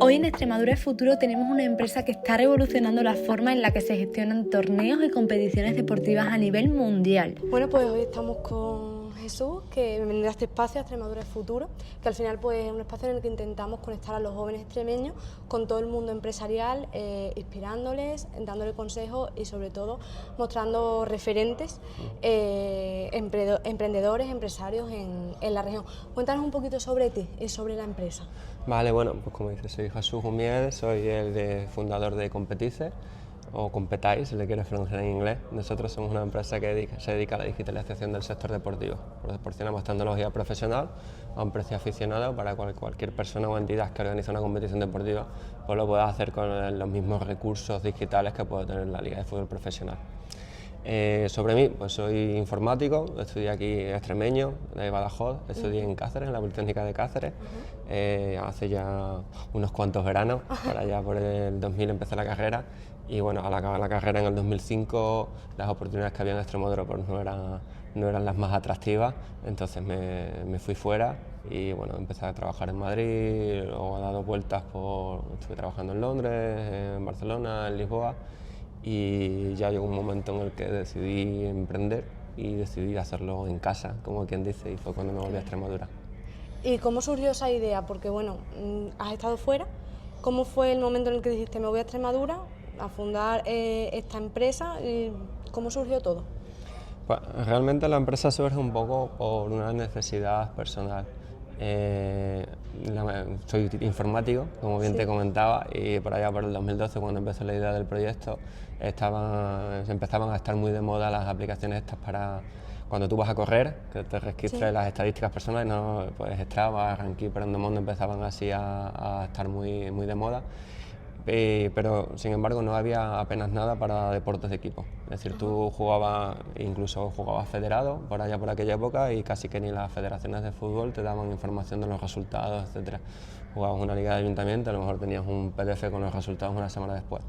Hoy en Extremadura es Futuro tenemos una empresa que está revolucionando la forma en la que se gestionan torneos y competiciones deportivas a nivel mundial. Bueno, pues hoy estamos con Jesús, que vendrá a este espacio, Extremadura es Futuro, que al final pues, es un espacio en el que intentamos conectar a los jóvenes extremeños con todo el mundo empresarial, inspirándoles, dándoles consejos y sobre todo mostrando referentes, emprendedores, empresarios en la región. Cuéntanos un poquito sobre ti y sobre la empresa. Vale, bueno, pues como dices, soy Jesús Humiel, soy el fundador de Competice, o Competais, si le quieres pronunciar en inglés. Nosotros somos una empresa que se dedica a la digitalización del sector deportivo. Proporcionamos tecnología profesional a un precio aficionado para cualquier persona o entidad que organiza una competición deportiva, pues lo pueda hacer con los mismos recursos digitales que puede tener la Liga de Fútbol Profesional. Sobre mí, pues soy informático, estudié aquí extremeño, de Badajoz, estudié en Cáceres, en la Politécnica de Cáceres, hace ya unos cuantos veranos, para allá por el 2000 empecé la carrera y bueno, al acabar la carrera en el 2005 las oportunidades que había en Extremadura pues no eran las más atractivas, entonces me fui fuera y bueno, empecé a trabajar en Madrid, luego he dado vueltas estuve trabajando en Londres, en Barcelona, en Lisboa. Y ya llegó un momento en el que decidí emprender y decidí hacerlo en casa, como quien dice, y fue cuando me volví a Extremadura. ¿Y cómo surgió esa idea? Porque bueno, has estado fuera. ¿Cómo fue el momento en el que dijiste me voy a Extremadura a fundar esta empresa? ¿Y cómo surgió todo? Pues, realmente la empresa surge un poco por una necesidad personal. Soy informático, como bien te comentaba, y por allá por el 2012, cuando empezó la idea del proyecto, se empezaban a estar muy de moda las aplicaciones estas para cuando tú vas a correr, que te registres las estadísticas personales, ¿no? Pues Strava, Runkeeper, Endomondo empezaban así a estar muy de moda. Pero sin embargo no había apenas nada para deportes de equipo. Es decir, tú incluso jugabas federado por allá por aquella época y casi que ni las federaciones de fútbol te daban información de los resultados, etc. Jugabas una liga de ayuntamiento, a lo mejor tenías un PDF con los resultados una semana después.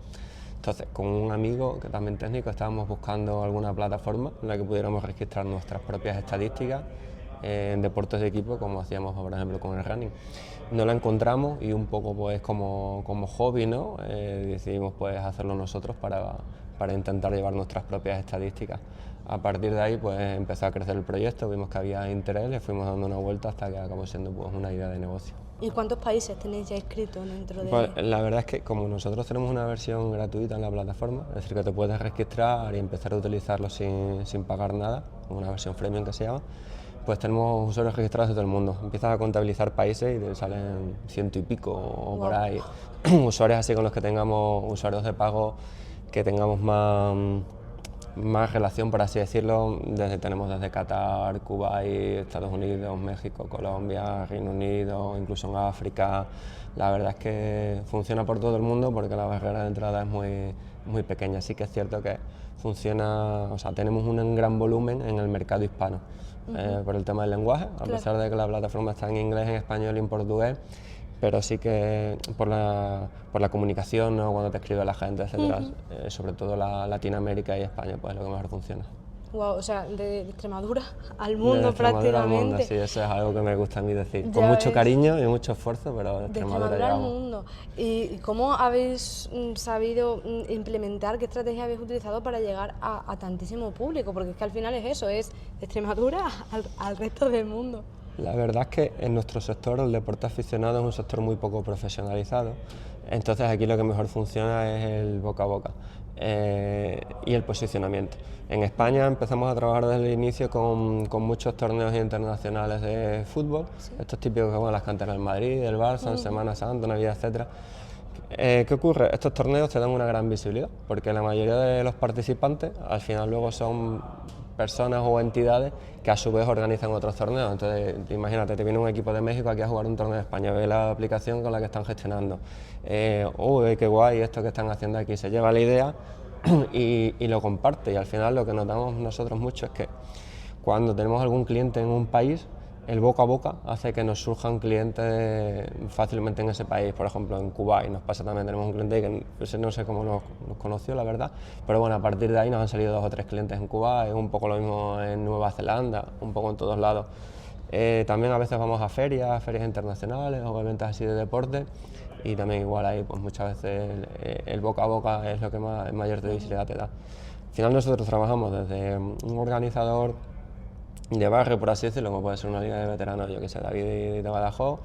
Entonces, con un amigo que también técnico estábamos buscando alguna plataforma en la que pudiéramos registrar nuestras propias estadísticas en deportes de equipo, como hacíamos por ejemplo con el running. No la encontramos y un poco pues como hobby, ¿no? Decidimos pues hacerlo nosotros para intentar llevar nuestras propias estadísticas. A partir de ahí pues empezó a crecer el proyecto, vimos que había interés, le fuimos dando una vuelta hasta que acabó siendo pues una idea de negocio. ¿Y cuántos países tenéis ya inscritos dentro de...? Pues la verdad es que como nosotros tenemos una versión gratuita en la plataforma, es decir que te puedes registrar y empezar a utilizarlo sin pagar nada, una versión freemium que se llama, pues tenemos usuarios registrados de todo el mundo. Empiezas a contabilizar países y te salen 100 y pico o por ahí. Usuarios así con los que tengamos, usuarios de pago que tengamos más relación, por así decirlo. Tenemos desde Qatar, Kuwait, Estados Unidos, México, Colombia, Reino Unido, incluso en África. La verdad es que funciona por todo el mundo porque la barrera de entrada es muy pequeña. Sí que es cierto que funciona, o sea, tenemos un gran volumen en el mercado hispano. Por el tema del lenguaje, a pesar de que la plataforma está en inglés, en español y en portugués, pero sí que por la comunicación, ¿no? Cuando te escribe la gente, etcétera, sobre todo Latinoamérica y España, pues es lo que mejor funciona. Wow, o sea, de Extremadura al mundo Prácticamente. Al mundo, sí, eso es algo que me gusta a mí decir. Con mucho cariño y mucho esfuerzo, pero de Extremadura al mundo. ¿Y cómo habéis sabido implementar, qué estrategia habéis utilizado para llegar a tantísimo público? Porque es que al final es eso, es de Extremadura al resto del mundo. La verdad es que en nuestro sector el deporte aficionado es un sector muy poco profesionalizado, entonces aquí lo que mejor funciona es el boca a boca y el posicionamiento. En España empezamos a trabajar desde el inicio con muchos torneos internacionales de fútbol, estos típicos que van a las canteras del Madrid, del Barça, en Semana Santa, Navidad, etc. ¿Qué ocurre? Estos torneos te dan una gran visibilidad, porque la mayoría de los participantes al final luego son personas o entidades que a su vez organizan otros torneos. Entonces, imagínate, te viene un equipo de México aquí a jugar un torneo de España, ve la aplicación con la que están gestionando. Uy, qué guay esto que están haciendo aquí, se lleva la idea y lo comparte. Y al final lo que notamos nosotros mucho es que cuando tenemos algún cliente en un país, el boca a boca hace que nos surjan clientes fácilmente en ese país. Por ejemplo, en Kuwait nos pasa también, tenemos un cliente que no sé cómo nos conoció, la verdad, pero bueno, a partir de ahí nos han salido 2 o 3 clientes en Kuwait, un poco lo mismo en Nueva Zelanda, un poco en todos lados. También a veces vamos a ferias internacionales o eventos así de deporte y también igual ahí pues muchas veces el boca a boca es lo que mayor visibilidad te da. Al final nosotros trabajamos desde un organizador de barrio, por así decirlo, como puede ser una liga de veteranos, yo que sé, David de Badajoz,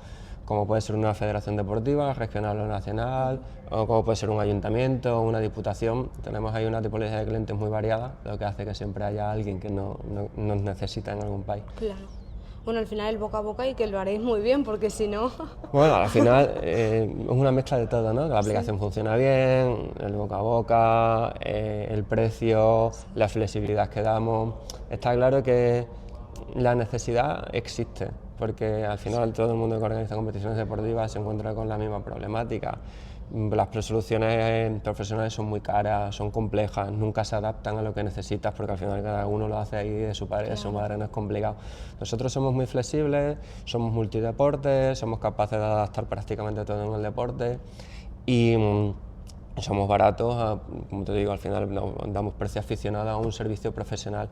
como puede ser una federación deportiva, regional o nacional, o como puede ser un ayuntamiento, una diputación. Tenemos ahí una tipología de clientes muy variada, lo que hace que siempre haya alguien que nos necesita en algún país. Claro. Bueno, al final el boca a boca y que lo haréis muy bien, porque si no... Bueno, al final es una mezcla de todo, ¿no? Que la aplicación funciona bien, el boca a boca, el precio, la flexibilidad que damos. Está claro que la necesidad existe, porque al final todo el mundo que organiza competiciones deportivas se encuentra con la misma problemática. Las soluciones profesionales son muy caras, son complejas, nunca se adaptan a lo que necesitas, porque al final cada uno lo hace ahí de su padre y de su madre, no es complicado. Nosotros somos muy flexibles, somos multideportes, somos capaces de adaptar prácticamente todo en el deporte y somos baratos, como te digo, al final damos precio aficionado a un servicio profesional.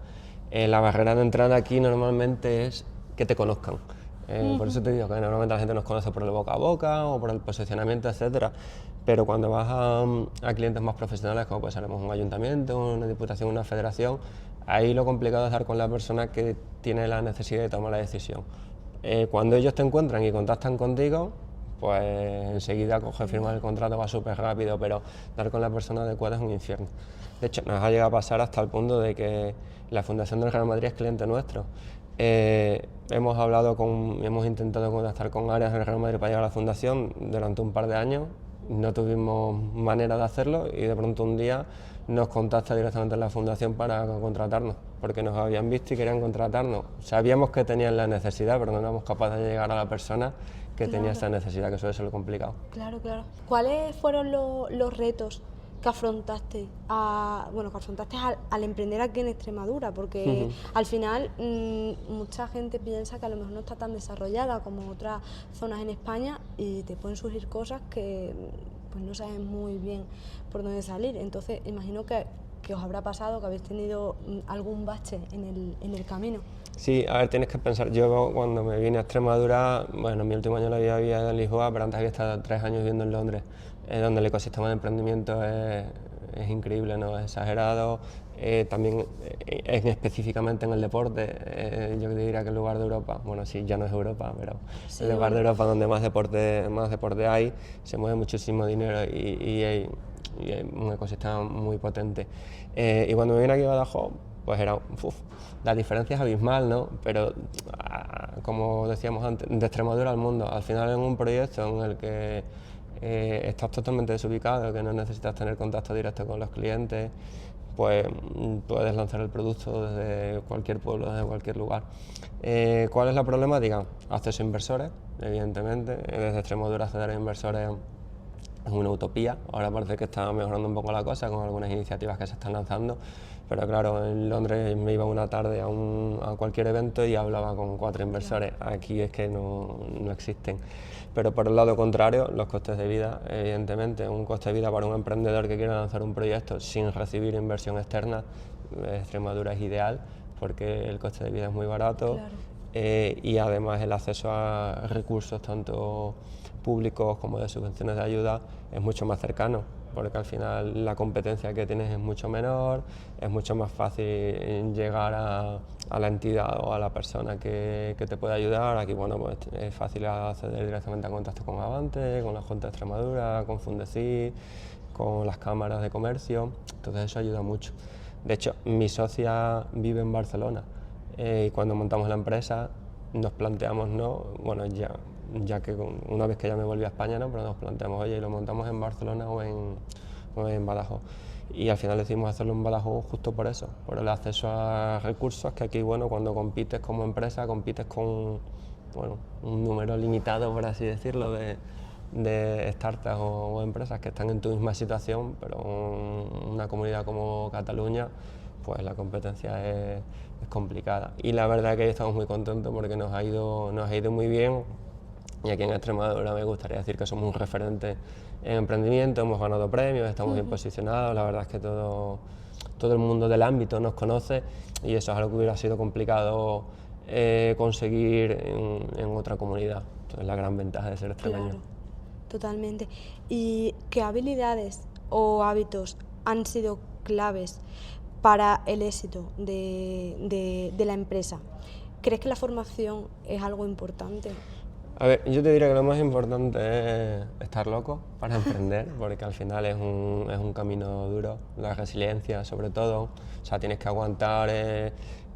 La barrera de entrada aquí normalmente es que te conozcan. Por eso te digo que normalmente la gente nos conoce por el boca a boca o por el posicionamiento, etcétera. Pero cuando vas a clientes más profesionales, como puede ser un ayuntamiento, una diputación, una federación, ahí lo complicado es dar con la persona que tiene la necesidad de tomar la decisión. Cuando ellos te encuentran y contactan contigo, pues enseguida firmar el contrato va súper rápido, pero dar con la persona adecuada es un infierno. De hecho, nos ha llegado a pasar hasta el punto de que la Fundación del Real Madrid es cliente nuestro. Hemos intentado contactar con áreas del Real Madrid para llegar a la fundación durante un par de años, no tuvimos manera de hacerlo y de pronto un día nos contacta directamente la fundación para contratarnos, porque nos habían visto y querían contratarnos. Sabíamos que tenían la necesidad, pero no éramos capaces de llegar a la persona que tenía esa necesidad, que suele ser lo complicado. Claro, claro. ¿Cuáles fueron los retos que afrontaste al emprender aquí en Extremadura? Porque al final mucha gente piensa que a lo mejor no está tan desarrollada como otras zonas en España y te pueden surgir cosas que pues no sabes muy bien por dónde salir. Entonces imagino que os habrá pasado, que habéis tenido algún bache en el camino. Sí, a ver, tienes que pensar, yo cuando me vine a Extremadura, bueno, en mi último año la vida había en Lisboa, pero antes había estado 3 años viviendo en Londres, donde el ecosistema de emprendimiento es increíble, ¿no? Es exagerado, también específicamente en el deporte, yo diría que el lugar de Europa, bueno, sí, ya no es Europa, pero sí, el lugar de Europa donde más deporte hay, se mueve muchísimo dinero y hay un ecosistema muy potente. Y cuando me vine aquí a Badajoz, pues era, la diferencia es abismal, ¿no? Pero como decíamos antes, de Extremadura al mundo, al final en un proyecto en el que estás totalmente desubicado, que no necesitas tener contacto directo con los clientes, pues puedes lanzar el producto desde cualquier pueblo, desde cualquier lugar. ¿Cuál es la problemática? Acceso a inversores, evidentemente. Desde Extremadura acceder a inversores es una utopía. Ahora parece que está mejorando un poco la cosa con algunas iniciativas que se están lanzando, pero claro, en Londres me iba una tarde a cualquier evento y hablaba con 4 inversores. Aquí es que no existen. Pero por el lado contrario, los costes de vida, evidentemente, un coste de vida para un emprendedor que quiera lanzar un proyecto sin recibir inversión externa, Extremadura es ideal porque el coste de vida es muy barato. Claro. Y además el acceso a recursos tanto públicos como de subvenciones de ayuda es mucho más cercano, porque al final la competencia que tienes es mucho menor, es mucho más fácil llegar a la entidad o a la persona que te puede ayudar. Aquí bueno, pues es fácil acceder directamente a contacto con Avante, con la Junta de Extremadura, con Fundecid, con las cámaras de comercio, entonces eso ayuda mucho. De hecho, mi socia vive en Barcelona y cuando montamos la empresa nos planteamos, ¿no? Bueno, ya que una vez que ya me volví a España, ¿no? Pero nos planteamos, oye, ¿lo montamos en Barcelona o en Badajoz? Y al final decidimos hacerlo en Badajoz justo por eso, por el acceso a recursos, que aquí, bueno, cuando compites como empresa, compites con, bueno, un número limitado, por así decirlo, de startups o empresas que están en tu misma situación, pero en una comunidad como Cataluña, pues la competencia es complicada. Y la verdad que estamos muy contentos porque nos ha ido muy bien. Y aquí en Extremadura me gustaría decir que somos un referente en emprendimiento, hemos ganado premios, estamos bien posicionados, la verdad es que todo el mundo del ámbito nos conoce y eso es algo que hubiera sido complicado conseguir en otra comunidad. Entonces, la gran ventaja de ser extremeño. Totalmente. ¿Y qué habilidades o hábitos han sido claves para el éxito de la empresa? ¿Crees que la formación es algo importante? A ver, yo te diría que lo más importante es estar loco para emprender, porque al final es un camino duro, la resiliencia sobre todo, o sea, tienes que aguantar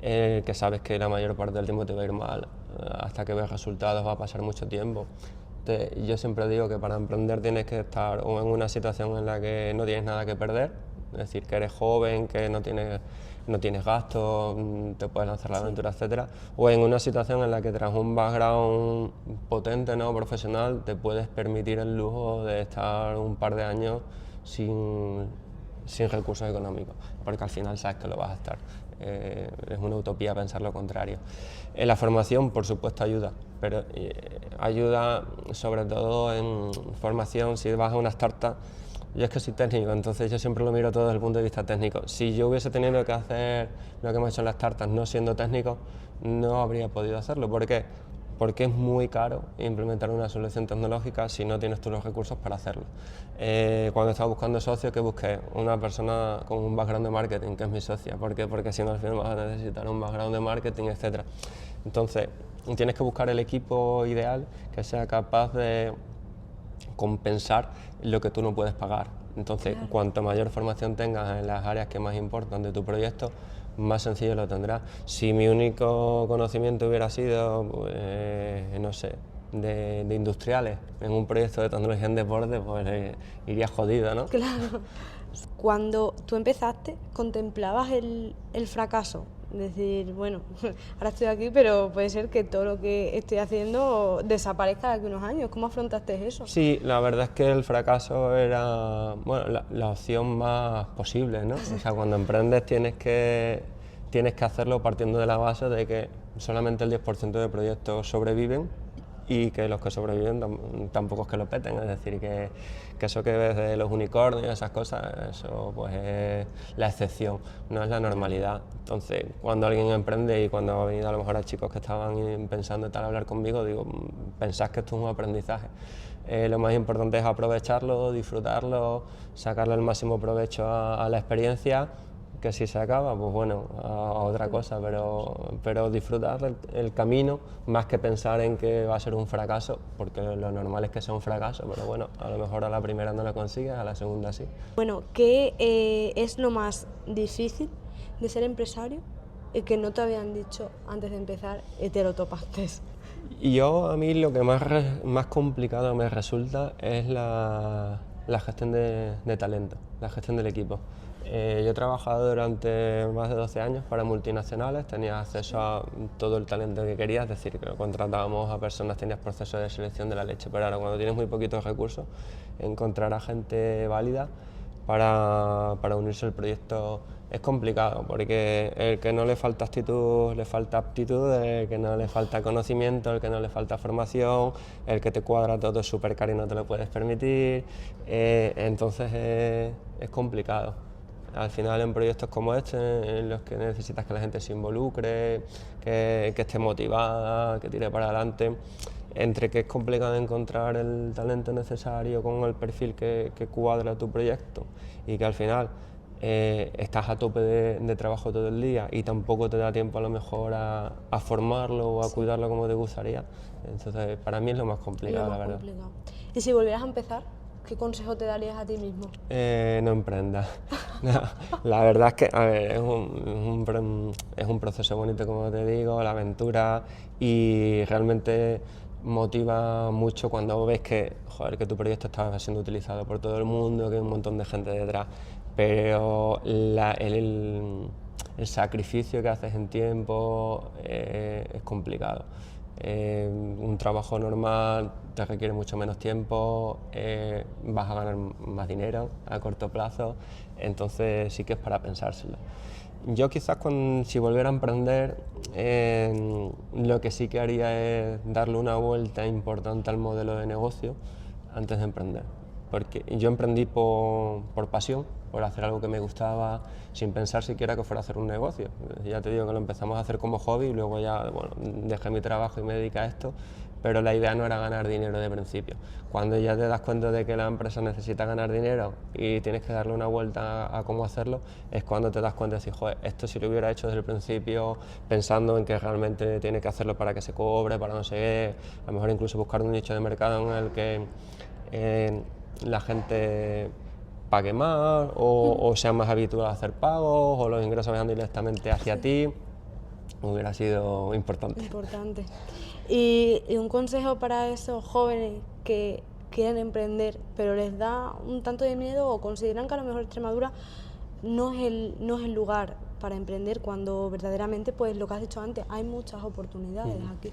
que sabes que la mayor parte del tiempo te va a ir mal, hasta que ves resultados va a pasar mucho tiempo. Entonces, yo siempre digo que para emprender tienes que estar o en una situación en la que no tienes nada que perder, es decir, que eres joven, que no tienes gastos, te puedes lanzar la aventura, etcétera, o en una situación en la que tras un background potente, ¿no?, profesional, te puedes permitir el lujo de estar un par de años sin recursos económicos, porque al final sabes que lo vas a estar. Es una utopía pensar lo contrario. La formación, por supuesto, ayuda, pero ayuda sobre todo en formación. Si vas a una startup, yo es que soy técnico, entonces yo siempre lo miro todo desde el punto de vista técnico. Si yo hubiese tenido que hacer lo que hemos hecho en las startups no siendo técnico, no habría podido hacerlo. ¿Por qué? Porque es muy caro implementar una solución tecnológica si no tienes tú los recursos para hacerlo. Cuando estaba buscando socios, que busqué una persona con un background de marketing, que es mi socia. ¿Por qué? Porque si no, al final vas a necesitar un background de marketing, etc. Entonces, tienes que buscar el equipo ideal que sea capaz de compensar lo que tú no puedes pagar. Entonces, claro, cuanto mayor formación tengas en las áreas que más importan de tu proyecto, más sencillo lo tendrás. Si mi único conocimiento hubiera sido, pues, no sé, de industriales en un proyecto de tecnología en deporte, pues iría jodido, ¿no? Claro. Cuando tú empezaste, ¿contemplabas el fracaso? Decir, bueno, ahora estoy aquí, pero puede ser que todo lo que estoy haciendo desaparezca de aquí a unos años. ¿Cómo afrontaste eso? Sí, la verdad es que el fracaso era, bueno, la opción más posible, ¿no? O sea, cuando emprendes tienes que hacerlo partiendo de la base de que solamente el 10% de proyectos sobreviven y que los que sobreviven tampoco es que lo peten, es decir, que eso que ves de los unicornios, esas cosas, eso pues es la excepción, no es la normalidad. Entonces, cuando alguien emprende y cuando ha venido a lo mejor a chicos que estaban pensando en tal hablar conmigo, digo, pensad que esto es un aprendizaje. Lo más importante es aprovecharlo, disfrutarlo, sacarle el máximo provecho a la experiencia, que si se acaba, pues bueno, a otra cosa, pero disfrutar el camino más que pensar en que va a ser un fracaso, porque lo normal es que sea un fracaso, pero bueno, a lo mejor a la primera no lo consigues, a la segunda sí. Bueno, ¿qué es lo más difícil de ser empresario y que no te habían dicho antes de empezar y te lo topaste? Y a mí lo que más complicado me resulta es la gestión de talento, la gestión del equipo. Yo he trabajado durante más de 12 años para multinacionales, tenías acceso a todo el talento que querías, es decir, que contratábamos a personas, tenías procesos de selección de la leche, pero ahora cuando tienes muy poquitos recursos, encontrar a gente válida para unirse al proyecto es complicado, porque el que no le falta actitud, le falta aptitud, el que no le falta conocimiento, el que no le falta formación, el que te cuadra todo es súper caro y no te lo puedes permitir, entonces es complicado. Al final en proyectos como este, en los que necesitas que la gente se involucre, que esté motivada, que tire para adelante, entre que es complicado encontrar el talento necesario con el perfil que cuadra tu proyecto y que al final estás a tope de trabajo todo el día y tampoco te da tiempo a lo mejor a formarlo o a cuidarlo como te gustaría. Entonces para mí es lo más complicado, la verdad. ¿Y si volvieras a empezar, qué consejo te darías a ti mismo? No emprendas. No, la verdad es que a ver, es un proceso bonito, como te digo, la aventura, y realmente motiva mucho cuando ves que, joder, que tu proyecto está siendo utilizado por todo el mundo, que hay un montón de gente detrás, pero el sacrificio que haces en tiempo es complicado. Un trabajo normal te requiere mucho menos tiempo, vas a ganar más dinero a corto plazo, entonces sí que es para pensárselo. Yo quizás si volviera a emprender, lo que sí que haría es darle una vuelta importante al modelo de negocio antes de emprender. Porque yo emprendí por pasión, por hacer algo que me gustaba, sin pensar siquiera que fuera a hacer un negocio. Ya te digo que lo empezamos a hacer como hobby y luego ya, bueno, dejé mi trabajo y me dediqué a esto, pero la idea no era ganar dinero de principio. Cuando ya te das cuenta de que la empresa necesita ganar dinero y tienes que darle una vuelta a cómo hacerlo, es cuando te das cuenta de decir, joder, esto si lo hubiera hecho desde el principio, pensando en que realmente tiene que hacerlo para que se cobre, para no sé qué, a lo mejor incluso buscar un nicho de mercado en el que la gente pague más o sea más habitual a hacer pagos o los ingresos vayan directamente hacia ti, hubiera sido importante. Importante. Y un consejo para esos jóvenes que quieren emprender, pero les da un tanto de miedo o consideran que a lo mejor Extremadura no es el lugar para emprender, cuando verdaderamente, pues lo que has dicho antes, hay muchas oportunidades aquí.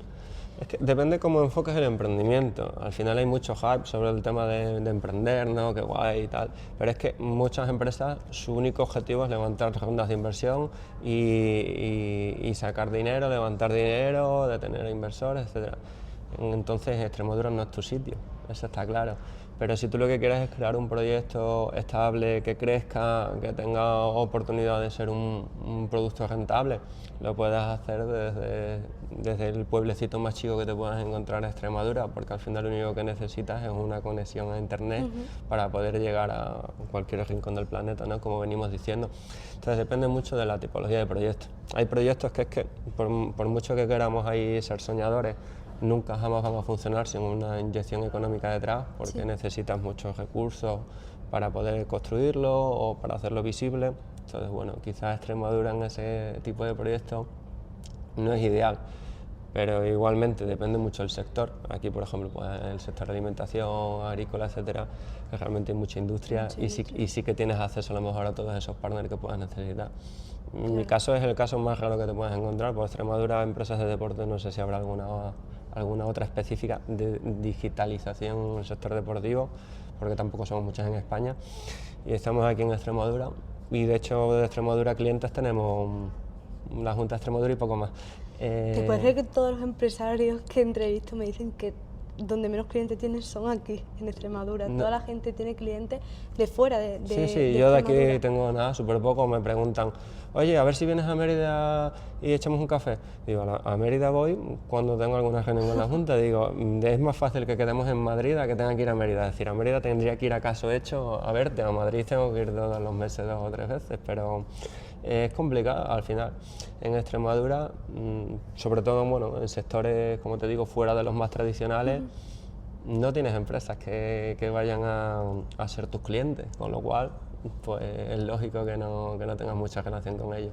Es que depende cómo enfoques el emprendimiento. Al final hay mucho hype sobre el tema de emprender, ¿no? Qué guay y tal. Pero es que muchas empresas, su único objetivo es levantar rondas de inversión y sacar dinero, levantar dinero, de tener inversores, etc. Entonces Extremadura no es tu sitio, eso está claro. Pero si tú lo que quieres es crear un proyecto estable, que crezca, que tenga oportunidad de ser un producto rentable, lo puedes hacer desde el pueblecito más chico que te puedas encontrar en Extremadura, porque al final lo único que necesitas es una conexión a internet para poder llegar a cualquier rincón del planeta, ¿no? Como venimos diciendo. Entonces depende mucho de la tipología de proyecto. Hay proyectos que es que, por mucho que queramos ahí ser soñadores, nunca jamás van a funcionar sin una inyección económica detrás, porque necesitas muchos recursos para poder construirlo o para hacerlo visible. Entonces, bueno, quizás Extremadura en ese tipo de proyectos no es ideal, pero igualmente depende mucho del sector. Aquí, por ejemplo, pues el sector de alimentación, agrícola, etcétera, que realmente hay mucha industria y sí que tienes acceso a lo mejor a todos esos partners que puedas necesitar. En mi caso es el caso más raro que te puedes encontrar. Por Extremadura, empresas de deporte, no sé si habrá alguna otra específica de digitalización en el sector deportivo, porque tampoco somos muchas en España, y estamos aquí en Extremadura, y de hecho de Extremadura clientes tenemos la Junta de Extremadura y poco más. ¿Te puede ser que todos los empresarios que entrevisto me dicen que donde menos clientes tienen son aquí, en Extremadura? No. Toda la gente tiene clientes de fuera de Sí, yo de aquí tengo nada, súper poco. Me preguntan, oye, a ver si vienes a Mérida y echamos un café. Digo, a Mérida voy cuando tengo alguna reunión con la Junta. Digo, es más fácil que quedemos en Madrid a que tenga que ir a Mérida. Es decir, a Mérida tendría que ir a caso hecho a verte, a Madrid tengo que ir todos los meses 2 o 3 veces, pero es complicado al final. En Extremadura, sobre todo bueno, en sectores, como te digo, fuera de los más tradicionales, no tienes empresas que vayan a ser tus clientes, con lo cual pues es lógico que no tengas mucha relación con ellos.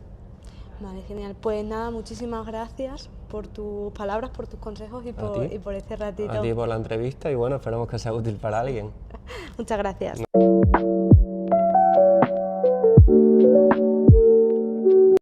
Vale, genial. Pues nada, muchísimas gracias por tus palabras, por tus consejos y por este ratito. A ti por la entrevista y bueno, esperamos que sea útil para alguien. Muchas gracias.